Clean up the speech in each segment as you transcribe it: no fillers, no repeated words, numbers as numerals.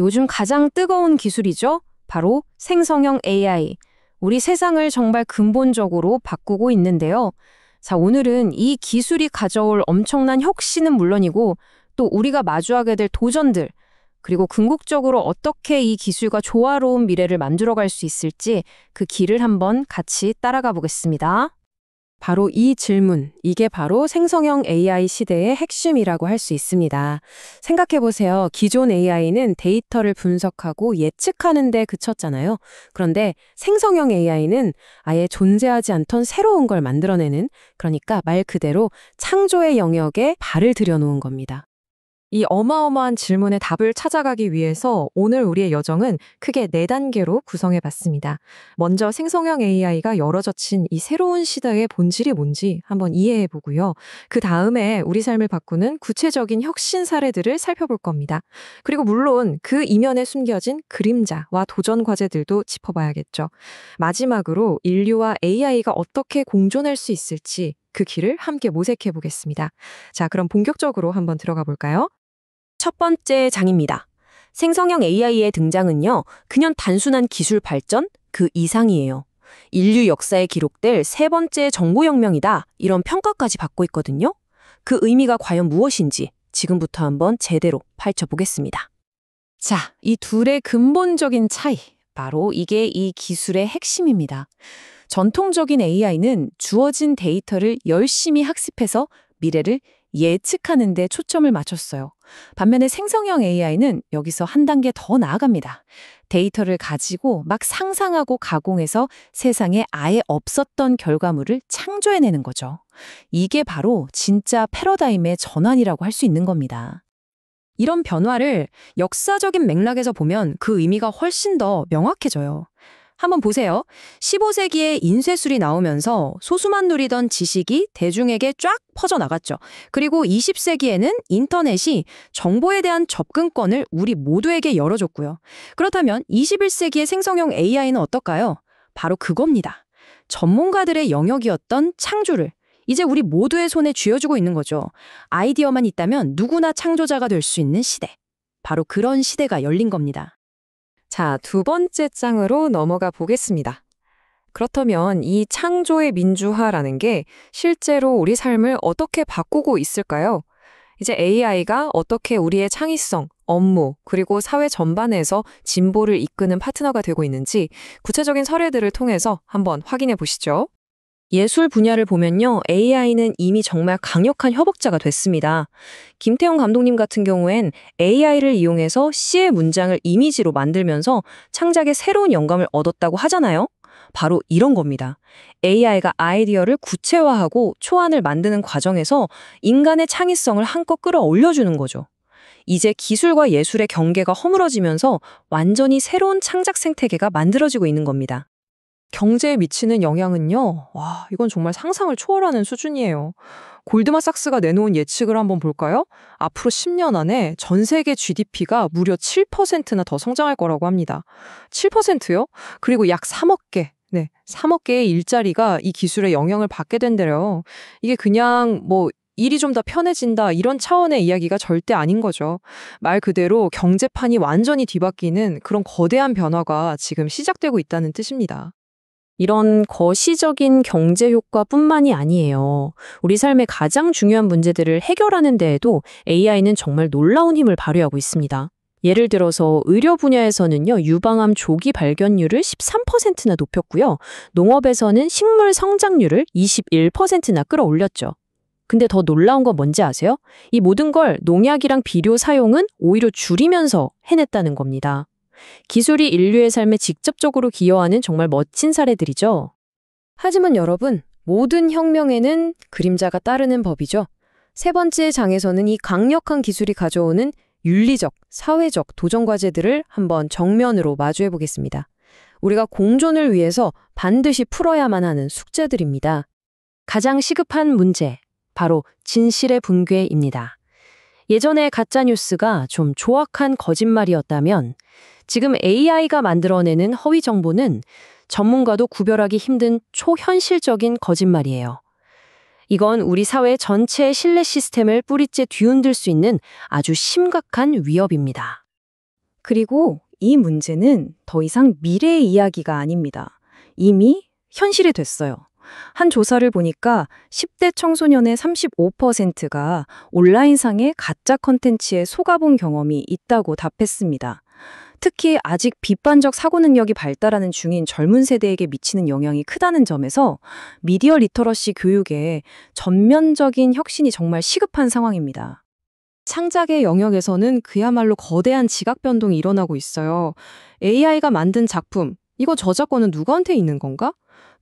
요즘 가장 뜨거운 기술이죠. 바로 생성형 AI. 우리 세상을 정말 근본적으로 바꾸고 있는데요. 자, 오늘은 이 기술이 가져올 엄청난 혁신은 물론이고 또 우리가 마주하게 될 도전들, 그리고 궁극적으로 어떻게 이 기술과 조화로운 미래를 만들어갈 수 있을지 그 길을 한번 같이 따라가 보겠습니다. 바로 이 질문, 이게 바로 생성형 AI 시대의 핵심이라고 할 수 있습니다. 생각해보세요. 기존 AI는 데이터를 분석하고 예측하는 데 그쳤잖아요. 그런데 생성형 AI는 아예 존재하지 않던 새로운 걸 만들어내는, 그러니까 말 그대로 창조의 영역에 발을 들여놓은 겁니다. 이 어마어마한 질문의 답을 찾아가기 위해서 오늘 우리의 여정은 크게 4단계로 구성해 봤습니다. 먼저 생성형 AI가 열어젖힌 이 새로운 시대의 본질이 뭔지 한번 이해해 보고요. 그 다음에 우리 삶을 바꾸는 구체적인 혁신 사례들을 살펴볼 겁니다. 그리고 물론 그 이면에 숨겨진 그림자와 도전 과제들도 짚어봐야겠죠. 마지막으로 인류와 AI가 어떻게 공존할 수 있을지 그 길을 함께 모색해 보겠습니다. 자, 그럼 본격적으로 한번 들어가 볼까요? 첫 번째 장입니다. 생성형 AI의 등장은요, 그냥 단순한 기술 발전 그 이상이에요. 인류 역사에 기록될 세 번째 정보혁명이다, 이런 평가까지 받고 있거든요. 그 의미가 과연 무엇인지 지금부터 한번 제대로 파헤쳐보겠습니다. 자, 이 둘의 근본적인 차이, 바로 이게 이 기술의 핵심입니다. 전통적인 AI는 주어진 데이터를 열심히 학습해서 미래를 예측하는 데 초점을 맞췄어요. 반면에 생성형 AI는 여기서 한 단계 더 나아갑니다. 데이터를 가지고 막 상상하고 가공해서 세상에 아예 없었던 결과물을 창조해내는 거죠. 이게 바로 진짜 패러다임의 전환이라고 할 수 있는 겁니다. 이런 변화를 역사적인 맥락에서 보면 그 의미가 훨씬 더 명확해져요. 한번 보세요. 15세기에 인쇄술이 나오면서 소수만 누리던 지식이 대중에게 쫙 퍼져나갔죠. 그리고 20세기에는 인터넷이 정보에 대한 접근권을 우리 모두에게 열어줬고요. 그렇다면 21세기의 생성형 AI는 어떨까요? 바로 그겁니다. 전문가들의 영역이었던 창조를 이제 우리 모두의 손에 쥐어주고 있는 거죠. 아이디어만 있다면 누구나 창조자가 될 수 있는 시대. 바로 그런 시대가 열린 겁니다. 자, 두 번째 장으로 넘어가 보겠습니다. 그렇다면 이 창조의 민주화라는 게 실제로 우리 삶을 어떻게 바꾸고 있을까요? 이제 AI가 어떻게 우리의 창의성, 업무, 그리고 사회 전반에서 진보를 이끄는 파트너가 되고 있는지 구체적인 사례들을 통해서 한번 확인해 보시죠. 예술 분야를 보면요, AI는 이미 정말 강력한 협업자가 됐습니다. 김태형 감독님 같은 경우엔 AI를 이용해서 시의 문장을 이미지로 만들면서 창작에 새로운 영감을 얻었다고 하잖아요. 바로 이런 겁니다. AI가 아이디어를 구체화하고 초안을 만드는 과정에서 인간의 창의성을 한껏 끌어올려주는 거죠. 이제 기술과 예술의 경계가 허물어지면서 완전히 새로운 창작 생태계가 만들어지고 있는 겁니다. 경제에 미치는 영향은요, 이건 정말 상상을 초월하는 수준이에요. 골드만삭스가 내놓은 예측을 한번 볼까요? 앞으로 10년 안에 전 세계 GDP가 무려 7%나 더 성장할 거라고 합니다. 7%요? 그리고 약 3억 개. 3억 개의 일자리가 이 기술의 영향을 받게 된대요. 이게 그냥 일이 좀 더 편해진다 이런 차원의 이야기가 절대 아닌 거죠. 말 그대로 경제판이 완전히 뒤바뀌는 그런 거대한 변화가 지금 시작되고 있다는 뜻입니다. 이런 거시적인 경제 효과뿐만이 아니에요. 우리 삶의 가장 중요한 문제들을 해결하는 데에도 AI는 정말 놀라운 힘을 발휘하고 있습니다. 예를 들어서 의료 분야에서는요, 유방암 조기 발견율을 13%나 높였고요. 농업에서는 식물 성장률을 21%나 끌어올렸죠. 근데 더 놀라운 건 뭔지 아세요? 이 모든 걸 농약이랑 비료 사용은 오히려 줄이면서 해냈다는 겁니다. 기술이 인류의 삶에 직접적으로 기여하는 정말 멋진 사례들이죠. 하지만 여러분, 모든 혁명에는 그림자가 따르는 법이죠. 세 번째 장에서는 이 강력한 기술이 가져오는 윤리적, 사회적 도전 과제들을 한번 정면으로 마주해 보겠습니다. 우리가 공존을 위해서 반드시 풀어야만 하는 숙제들입니다. 가장 시급한 문제, 바로 진실의 붕괴입니다. 예전에 가짜뉴스가 좀 조악한 거짓말이었다면 지금 AI가 만들어내는 허위 정보는 전문가도 구별하기 힘든 초현실적인 거짓말이에요. 이건 우리 사회 전체의 신뢰 시스템을 뿌리째 뒤흔들 수 있는 아주 심각한 위협입니다. 그리고 이 문제는 더 이상 미래의 이야기가 아닙니다. 이미 현실이 됐어요. 한 조사를 보니까 10대 청소년의 35%가 온라인상의 가짜 컨텐츠에 속아본 경험이 있다고 답했습니다. 특히 아직 비판적 사고 능력이 발달하는 중인 젊은 세대에게 미치는 영향이 크다는 점에서 미디어 리터러시 교육에 전면적인 혁신이 정말 시급한 상황입니다. 창작의 영역에서는 그야말로 거대한 지각 변동이 일어나고 있어요. AI가 만든 작품, 이거 저작권은 누구한테 있는 건가?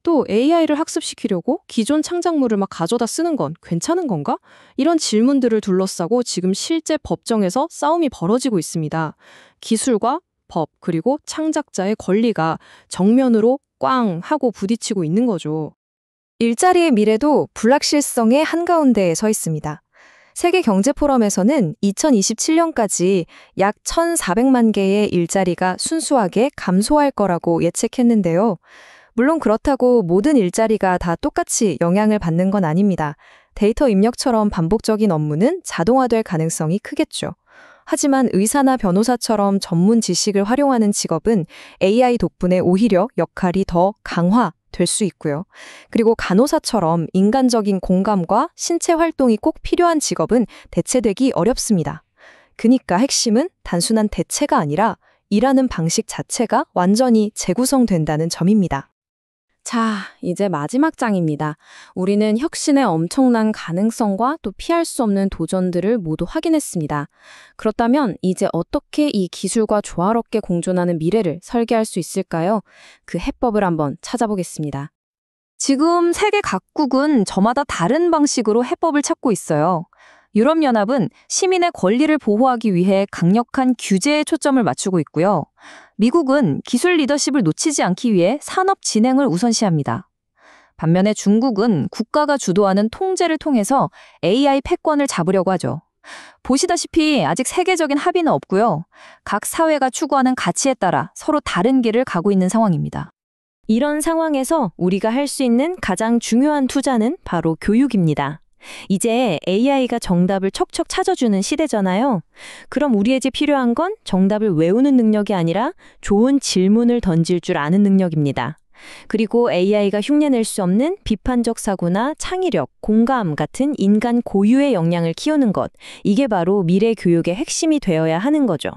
또 AI를 학습시키려고 기존 창작물을 막 가져다 쓰는 건 괜찮은 건가? 이런 질문들을 둘러싸고 지금 실제 법정에서 싸움이 벌어지고 있습니다. 기술과 법, 그리고 창작자의 권리가 정면으로 꽝 하고 부딪히고 있는 거죠. 일자리의 미래도 불확실성의 한가운데에 서 있습니다. 세계경제포럼에서는 2027년까지 약 1,400만 개의 일자리가 순수하게 감소할 거라고 예측했는데요. 물론 그렇다고 모든 일자리가 다 똑같이 영향을 받는 건 아닙니다. 데이터 입력처럼 반복적인 업무는 자동화될 가능성이 크겠죠. 하지만 의사나 변호사처럼 전문 지식을 활용하는 직업은 AI 덕분에 오히려 역할이 더 강화될 수 있고요. 그리고 간호사처럼 인간적인 공감과 신체 활동이 꼭 필요한 직업은 대체되기 어렵습니다. 그러니까 핵심은 단순한 대체가 아니라 일하는 방식 자체가 완전히 재구성된다는 점입니다. 자, 이제 마지막 장입니다. 우리는 혁신의 엄청난 가능성과 또 피할 수 없는 도전들을 모두 확인했습니다. 그렇다면 이제 어떻게 이 기술과 조화롭게 공존하는 미래를 설계할 수 있을까요? 그 해법을 한번 찾아보겠습니다. 지금 세계 각국은 저마다 다른 방식으로 해법을 찾고 있어요. 유럽연합은 시민의 권리를 보호하기 위해 강력한 규제에 초점을 맞추고 있고요. 미국은 기술 리더십을 놓치지 않기 위해 산업 진행을 우선시합니다. 반면에 중국은 국가가 주도하는 통제를 통해서 AI 패권을 잡으려고 하죠. 보시다시피 아직 세계적인 합의는 없고요. 각 사회가 추구하는 가치에 따라 서로 다른 길을 가고 있는 상황입니다. 이런 상황에서 우리가 할 수 있는 가장 중요한 투자는 바로 교육입니다. 이제 AI가 정답을 척척 찾아주는 시대잖아요. 그럼 우리에게 필요한 건 정답을 외우는 능력이 아니라 좋은 질문을 던질 줄 아는 능력입니다. 그리고 AI가 흉내낼 수 없는 비판적 사고나 창의력, 공감 같은 인간 고유의 역량을 키우는 것. 이게 바로 미래 교육의 핵심이 되어야 하는 거죠.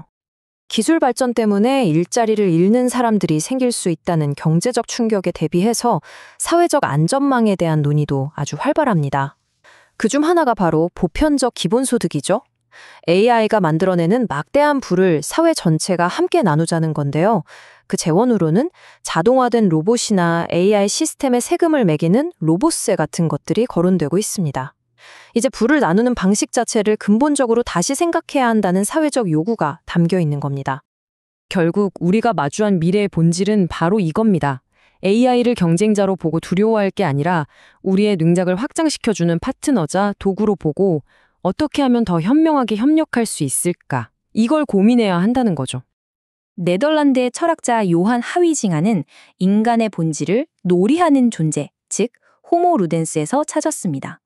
기술 발전 때문에 일자리를 잃는 사람들이 생길 수 있다는 경제적 충격에 대비해서 사회적 안전망에 대한 논의도 아주 활발합니다. 그중 하나가 바로 보편적 기본소득이죠. AI가 만들어내는 막대한 부를 사회 전체가 함께 나누자는 건데요. 그 재원으로는 자동화된 로봇이나 AI 시스템에 세금을 매기는 로봇세 같은 것들이 거론되고 있습니다. 이제 부를 나누는 방식 자체를 근본적으로 다시 생각해야 한다는 사회적 요구가 담겨 있는 겁니다. 결국 우리가 마주한 미래의 본질은 바로 이겁니다. AI를 경쟁자로 보고 두려워할 게 아니라 우리의 능력을 확장시켜주는 파트너자, 도구로 보고 어떻게 하면 더 현명하게 협력할 수 있을까? 이걸 고민해야 한다는 거죠. 네덜란드의 철학자 요한 하위징하는 인간의 본질을 놀이하는 존재, 즉 호모 루덴스에서 찾았습니다.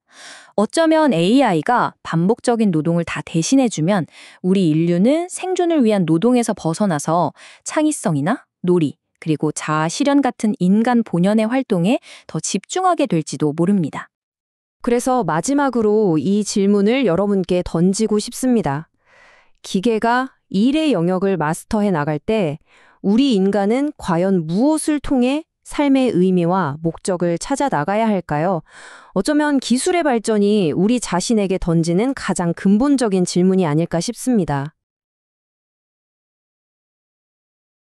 어쩌면 AI가 반복적인 노동을 다 대신해주면 우리 인류는 생존을 위한 노동에서 벗어나서 창의성이나 놀이, 그리고 자아 실현 같은 인간 본연의 활동에 더 집중하게 될지도 모릅니다. 그래서 마지막으로 이 질문을 여러분께 던지고 싶습니다. 기계가 일의 영역을 마스터해 나갈 때 우리 인간은 과연 무엇을 통해 삶의 의미와 목적을 찾아 나가야 할까요? 어쩌면 기술의 발전이 우리 자신에게 던지는 가장 근본적인 질문이 아닐까 싶습니다.